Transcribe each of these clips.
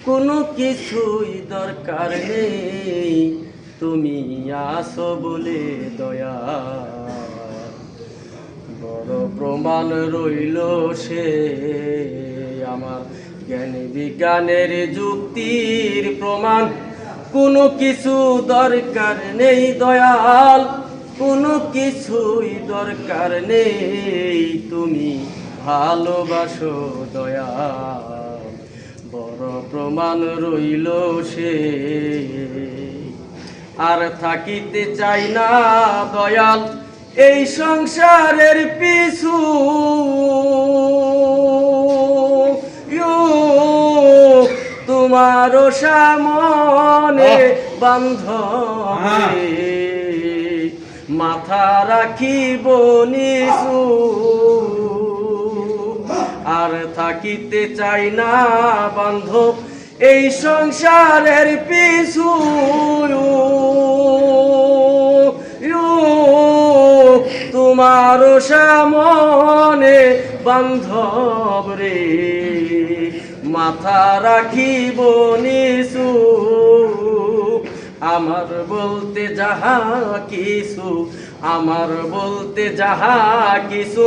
কোনো কিছুই দরকার নেই, তুমি আসো বলে দয়া। বড় প্রমাণ রইল সে আমার জ্ঞান বিজ্ঞানের যুক্তির প্রমাণ। কোনো কিছু দরকার নেই দয়াল, কোনো কিছুই দরকার নেই, তুমি ভালোবাসো দয়াল। বড় প্রমাণ রইল সে আর থাকিতে চাই না দয়াল এই সংসারের পিছু। তোমার সামনে বান্ধব মাথা রাখিব নিচু। আর থাকিতে চাই না বান্ধব এই সংসারের পিছু। তোমার সামনে বান্ধব রে মাথা রাখিব নিচু। আমার বলতে যাহা কিছু, আমার বলতে যাহা কিছু,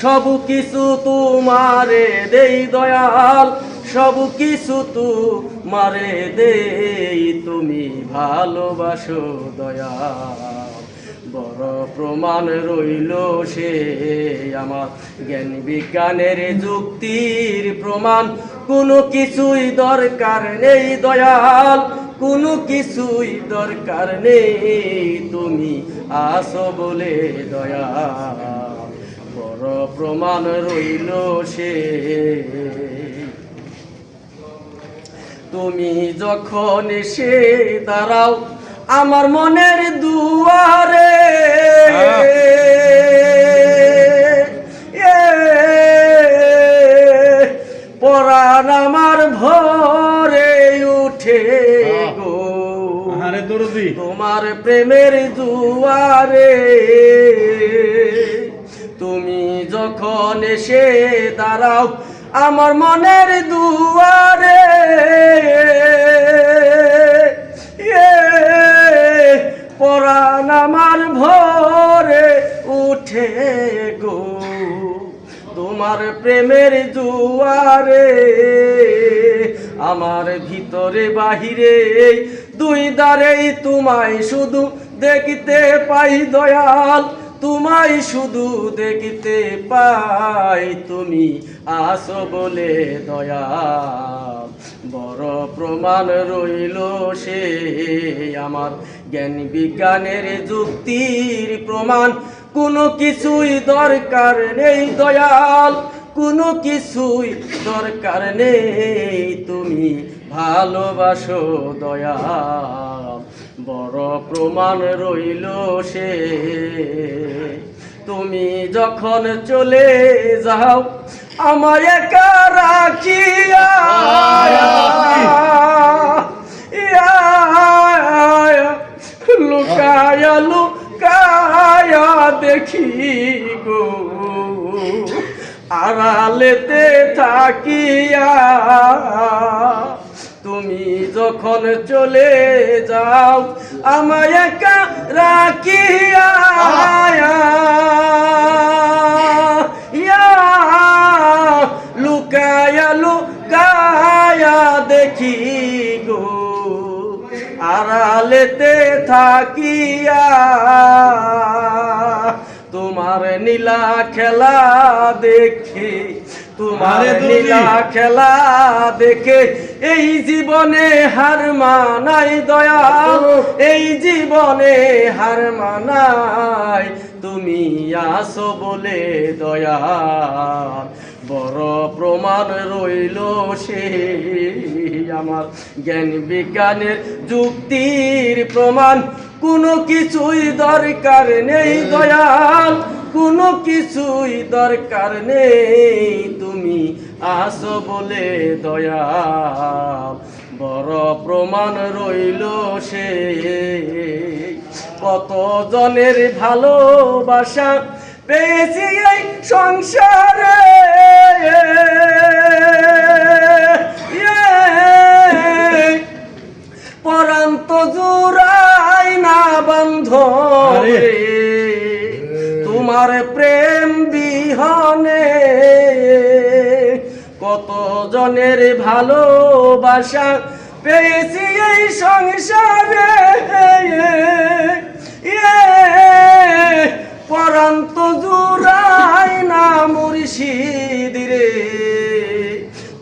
সব কিছু তোমারে দেই দয়াল, সব কিছু তোমারে দেই, তুমি ভালোবাসো দয়াল। বড় প্রমাণ রইল সে আমার জ্ঞান বিজ্ঞানের যুক্তির প্রমাণ। কোনো কিছুই দরকার নেই দয়াল, কোনো কিছুই দরকার নেই, তুমি আসো বলে দয়াল। বড় প্রমাণ রইল সে তুমি যখন এসে দাঁড়াও আমার মনের দুয়ারে। পরাণ আমার ভরে উঠে গো তোমার প্রেমের দুয়ারে। তুমি যখন এসে দাঁড়াও আমার মনের দুয়ারে, পরাণ আমার ভরে উঠে গো তোমার প্রেমের দুয়ারে। আমার ভিতরে বাহিরে দুই দ্বারেই তোমায় শুধু দেখিতে পাই দয়াল, তোমায় শুধু দেখিতে পাই, তুমি আসো বলে দয়াল। বড় প্রমাণ রইল সে আমার জ্ঞান বিজ্ঞানের যুক্তির প্রমাণ। কোনো কিছুই দরকার নেই দয়াল, কোনো কিছুই দরকার নেই, তুমি ভালোবাসো দয়াল। বড় প্রমাণ রইল সে তুমি যখন চলে যাও আমায় একা রাখিয়া। লুকায়া লুকায়া দেখি গো আড়ালেতে থাকিয়া। তুমি যখন চলে যাও আমায় একা রাখিয়া, লুকায়া লুকায়া দেখি গো আড়ালেতে থাকিয়া। তোমার নীলা খেলা দেখে, তোমার নীলা খেলা দেখে এই জীবনে হার মানাই দয়াল, এই জীবনে হার মানাই, তুমি আসো বলে দয়াল। বড় প্রমাণ রইল সে আমার জ্ঞান বিজ্ঞানের যুক্তির প্রমাণ। কোনো কিছুই দরকার নেই দয়াল, কোনো কিছুই দরকার নেই, তুমি আসো বলে দয়াল। বড় প্রমাণ রইল সে কত জনের ভালোবাসা পেয়েছি এই সংসারে। তোমার প্রেম বিহনে কত জনের ভালোবাসা পেয়েছি এই সংসারে, পরান্ত জুড়াই না মুর্শিদ রে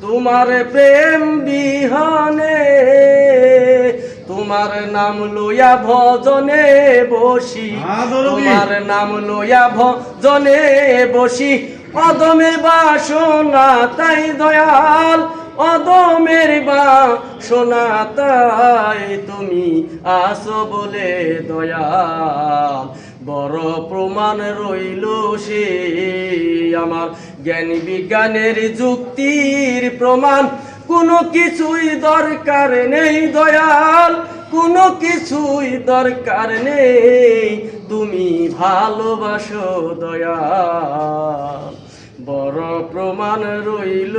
তোমার প্রেম বিহনে। তোমার নাম লইয়া ভজনে বসি, তোমার নাম লইয়া ভজনে বসি, অদমের বাসনা তাই দয়াল, অদমের বাসনা তাই তুমি আসো বলে দয়াল। বড় প্রমাণ রইল সে আমার জ্ঞান বিজ্ঞানের যুক্তির প্রমাণ, কোনো কিছুই দরকার নেই দয়াল, কোনো কিছুই দরকার নেই, তুমি ভালোবাসো দয়াল। বড় প্রমাণ রইল।